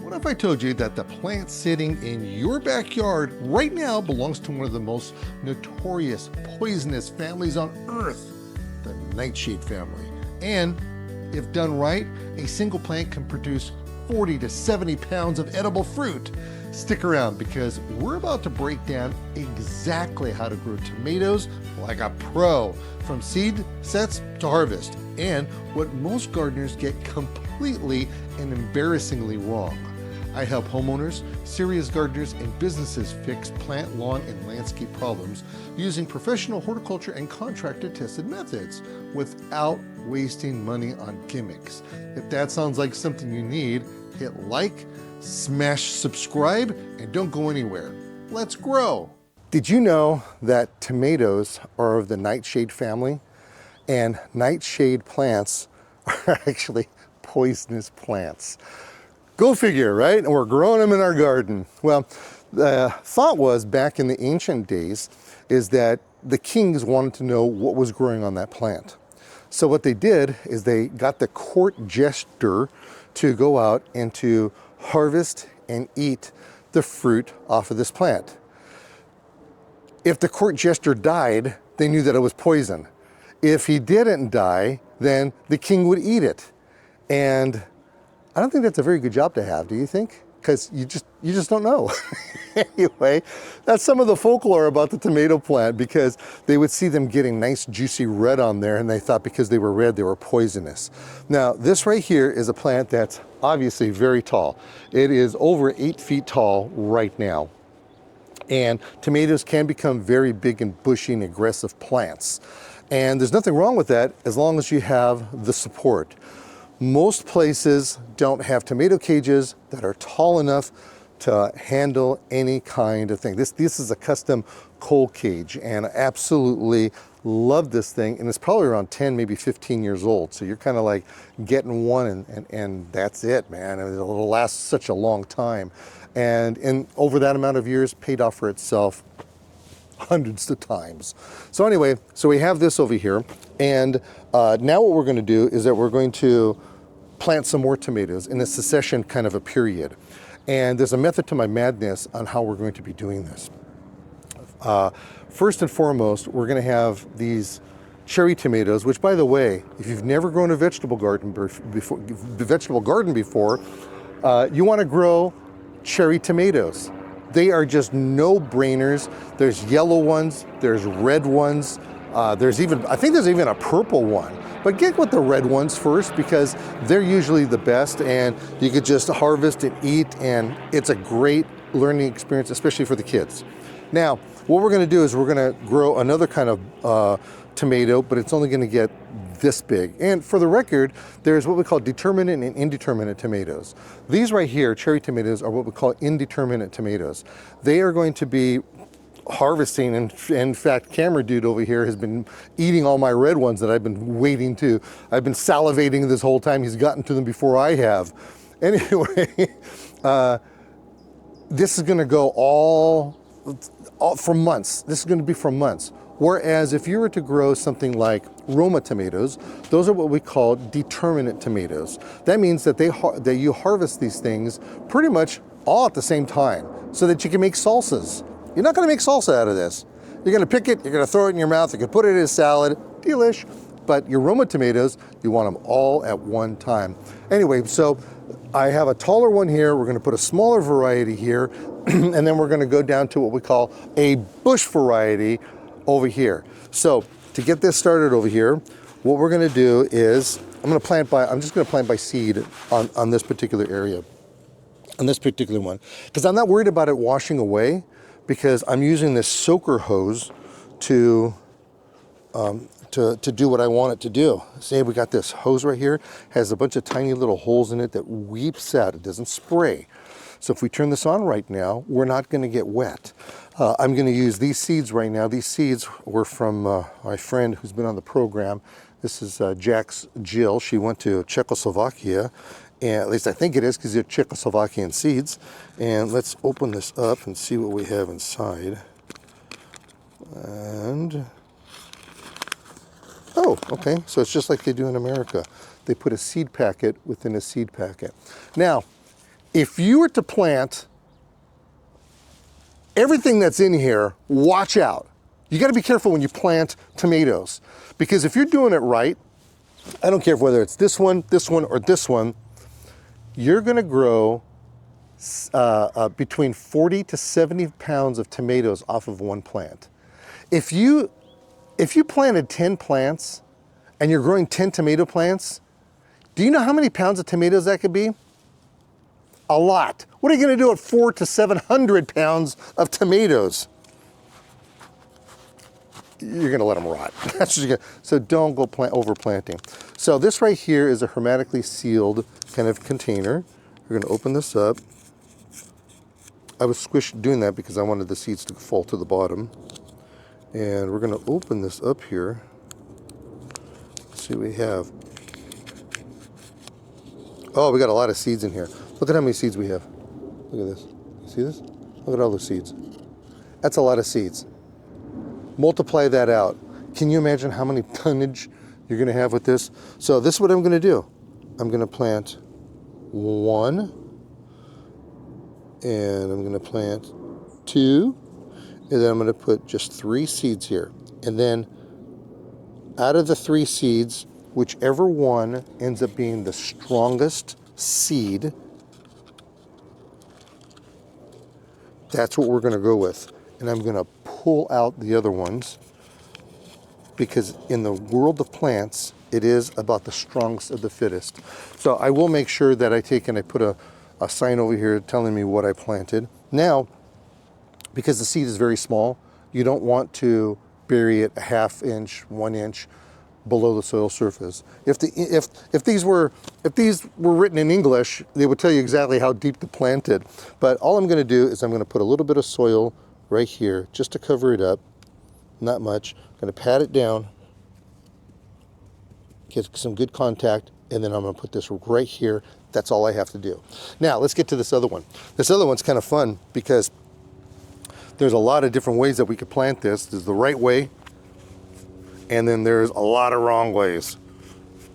What if I told you that the plant sitting in your backyard right now belongs to one of the most notorious poisonous families on Earth, the nightshade family. And if done right, a single plant can produce 40 to 70 pounds of edible fruit. Stick around because we're about to break down exactly how to grow tomatoes like a pro, from seed sets to harvest, and what most gardeners get completely and embarrassingly wrong. I help homeowners, serious gardeners, and businesses fix plant, lawn, and landscape problems using professional horticulture and contractor-tested methods without wasting money on gimmicks. If that sounds like something you need, hit like, smash subscribe, and don't go anywhere. Let's grow. Did you know that tomatoes are of the nightshade family? And nightshade plants are actually poisonous plants. Go figure, right? And we're growing them in our garden. Well, the thought was back in the ancient days is that the kings wanted to know what was growing on that plant. So what they did is they got the court jester to go out and to harvest and eat the fruit off of this plant. If the court jester died, they knew that it was poison. If he didn't die, then the king would eat it. And I don't think that's a very good job to have, do you think? Because you just don't know. Anyway, that's some of the folklore about the tomato plant, because they would see them getting nice juicy red on there and they thought because they were red they were poisonous. Now this right here is a plant that's obviously very tall. It is over 8 feet tall right now. And tomatoes can become very big and bushy and aggressive plants. And there's nothing wrong with that as long as you have the support. Most places don't have tomato cages that are tall enough to handle any kind of thing. This is a custom cold cage, and I absolutely love this thing. And it's probably around 10, maybe 15 years old. So you're kind of like getting one and that's it, man. And it'll last such a long time. And over that amount of years, paid off for itself hundreds of times. So anyway, so we have this over here. And now what we're going to do is that we're going to plant some more tomatoes in a succession kind of a period. And there's a method to my madness on how we're going to be doing this. First and foremost, we're going to have these cherry tomatoes, which, by the way, if you've never grown a vegetable garden before, you want to grow cherry tomatoes. They are just no-brainers. There's yellow ones, there's red ones, I think there's even a purple one. But get with the red ones first because they're usually the best, and you could just harvest and eat, and it's a great learning experience, especially for the kids. Now, what we're going to do is we're going to grow another kind of tomato, but it's only going to get this big. And for the record, there's what we call determinate and indeterminate tomatoes. These right here, cherry tomatoes, are what we call indeterminate tomatoes. They are going to be harvesting, and in fact, camera dude over here has been eating all my red ones that I've been I've been salivating this whole time. He's gotten to them before I have. Anyway, this is going to go all for months. This is going to be for months. Whereas if you were to grow something like Roma tomatoes, those are what we call determinate tomatoes. That means that that you harvest these things pretty much all at the same time so that you can make salsas. You're not going to make salsa out of this. You're going to pick it, you're going to throw it in your mouth, you can put it in a salad, delish. But your Roma tomatoes, you want them all at one time. Anyway, so I have a taller one here. We're going to put a smaller variety here, and then we're going to go down to what we call a bush variety over here. So to get this started over here, what we're going to do is I'm just going to plant by seed on this particular area, on this particular one, because I'm not worried about it washing away, because I'm using this soaker hose to do what I want it to do. See, we got this hose right here, has a bunch of tiny little holes in it that weeps out. It doesn't spray. So if we turn this on right now, we're not going to get wet. I'm going to use these seeds right now. These seeds were from my friend who's been on the program. This is Jack's Jill. She went to Czechoslovakia, and at least I think it is because they're Czechoslovakian seeds. And let's open this up and see what we have inside. And oh, okay, so it's just like they do in America. They put a seed packet within a seed packet. Now, If you were to plant everything that's in here, watch out. You got to be careful when you plant tomatoes, because if you're doing it right, I don't care whether it's this one, or this one, you're going to grow between 40 to 70 pounds of tomatoes off of one plant. If you planted 10 plants and you're growing 10 tomato plants, do you know how many pounds of tomatoes that could be? A lot. What are you going to do at 400 to 700 pounds of tomatoes? You're going to let them rot. That's what you're gonna, so don't go overplanting. So this right here is a hermetically sealed kind of container. We're going to open this up. I was doing that because I wanted the seeds to fall to the bottom. And we're going to open this up here. Let's see what we have. Oh, we got a lot of seeds in here. Look at how many seeds we have. Look at this. You see this? Look at all the seeds. That's a lot of seeds. Multiply that out. Can you imagine how many tonnage you're going to have with this? So this is what I'm going to do. I'm going to plant 1, and I'm going to plant 2, and then I'm going to put just 3 seeds here. And then out of the 3 seeds, whichever one ends up being the strongest seed, that's what we're going to go with. And I'm going to pull out the other ones, because in the world of plants, it is about the strongest of the fittest. So I will make sure that I take and I put a sign over here telling me what I planted. Now, because the seed is very small, you don't want to bury it a ½ inch, 1 inch below the soil surface. If these were written in English, they would tell you exactly how deep to plant it. But all I'm going to do is I'm going to put a little bit of soil right here just to cover it up. Not much. I'm going to pat it down, get some good contact, and then I'm going to put this right here. That's all I have to do. Now let's get to this other one. This other one's kind of fun because there's a lot of different ways that we could plant this. There's the right way, and then there's a lot of wrong ways.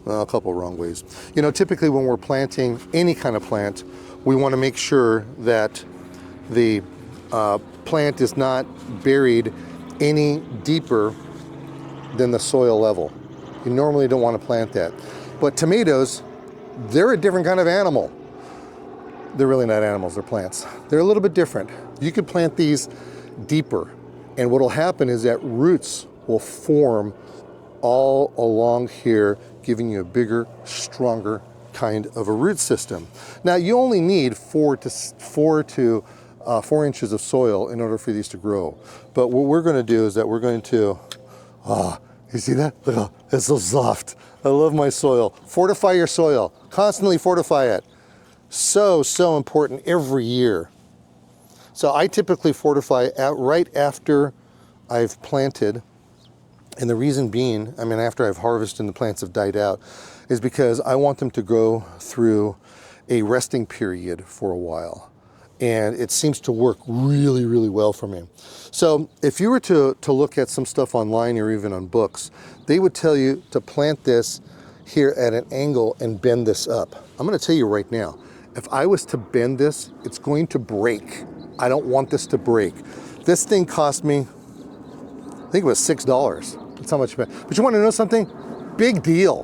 Well, a couple of wrong ways. You know, typically when we're planting any kind of plant, we want to make sure that the plant is not buried any deeper than the soil level. You normally don't want to plant that. But tomatoes, they're a different kind of animal. They're really not animals, they're plants. They're a little bit different. You could plant these deeper, and what'll happen is that roots will form all along here, giving you a bigger, stronger kind of a root system. Now you only need 4 inches of soil in order for these to grow. But what we're going to do is that we're going to, you see that? Look, it's so soft. I love my soil. Fortify your soil. Constantly fortify it. So important every year. So I typically fortify right after I've planted. And the reason being, I mean, after I've harvested and the plants have died out, is because I want them to go through a resting period for a while. And it seems to work really, really well for me. So if you were to look at some stuff online or even on books, they would tell you to plant this here at an angle and bend this up. I'm going to tell you right now, if I was to bend this, it's going to break. I don't want this to break. This thing cost me, I think it was $6. That's how much. But you want to know something? Big deal.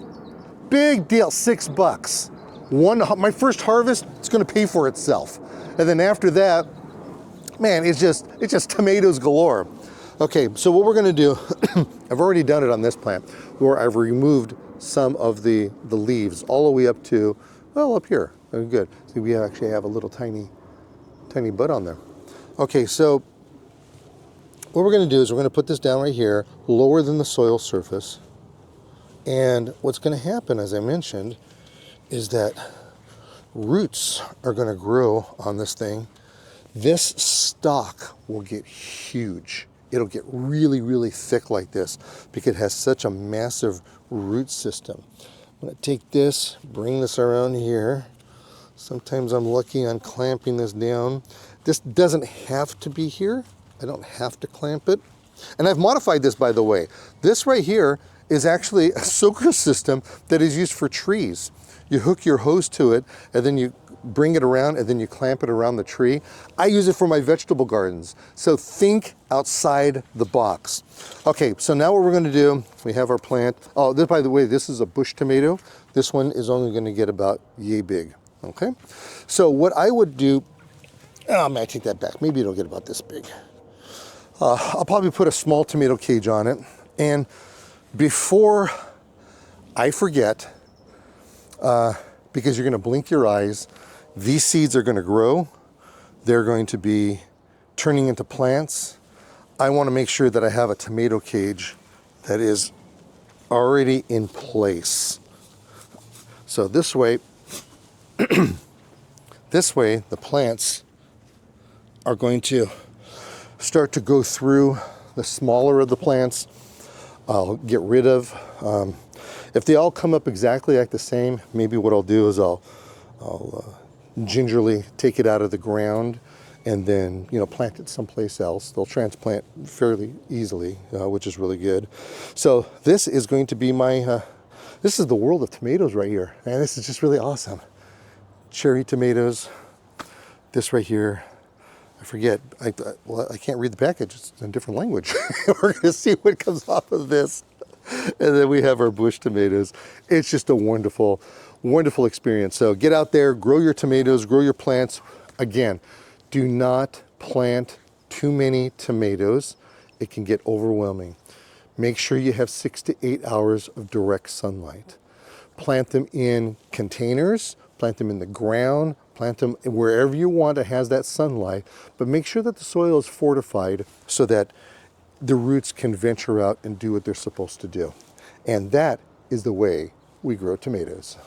Big deal. $6. My first harvest, it's going to pay for itself. And then after that, man, it's just tomatoes galore. Okay, so what we're going to do, I've already done it on this plant, where I've removed some of the leaves all the way up to, well, up here. Oh, good. See, we actually have a little tiny bud on there. Okay, so what we're going to do is we're going to put this down right here, lower than the soil surface. And what's going to happen, as I mentioned, is that roots are going to grow on this thing. This stalk will get huge. It'll get really, really thick like this because it has such a massive root system. I'm going to take this, bring this around here. Sometimes I'm lucky on clamping this down. This doesn't have to be here. I don't have to clamp it. And I've modified this, by the way. This right here is actually a soaker system that is used for trees. You hook your hose to it, and then you bring it around and then you clamp it around the tree. I use it for my vegetable gardens. So think outside the box. Okay, so now what we're gonna do, we have our plant. Oh, this, by the way, this is a bush tomato. This one is only gonna get about yay big, okay? So what I would do, oh man, I take that back. Maybe it'll get about this big. I'll probably put a small tomato cage on it. And before I forget, because you're gonna blink your eyes, these seeds are gonna grow. They're going to be turning into plants. I wanna make sure that I have a tomato cage that is already in place. So this way, this way the plants are going to start to go through the smaller of the plants. I'll get rid of. If they all come up exactly like the same, maybe what I'll do is I'll gingerly take it out of the ground and then, you know, plant it someplace else. They'll transplant fairly easily, which is really good. So this is going to be my, this is the world of tomatoes right here. And this is just really awesome. Cherry tomatoes, this right here. I forget, well, I can't read the package, it's in a different language. We're gonna see what comes off of this. And then we have our bush tomatoes. It's just a wonderful, wonderful experience. So get out there, grow your tomatoes, grow your plants. Again, do not plant too many tomatoes. It can get overwhelming. Make sure you have 6 to 8 hours of direct sunlight. Plant them in containers, plant them in the ground, plant them wherever you want that has that sunlight, but make sure that the soil is fortified so that the roots can venture out and do what they're supposed to do. And that is the way we grow tomatoes.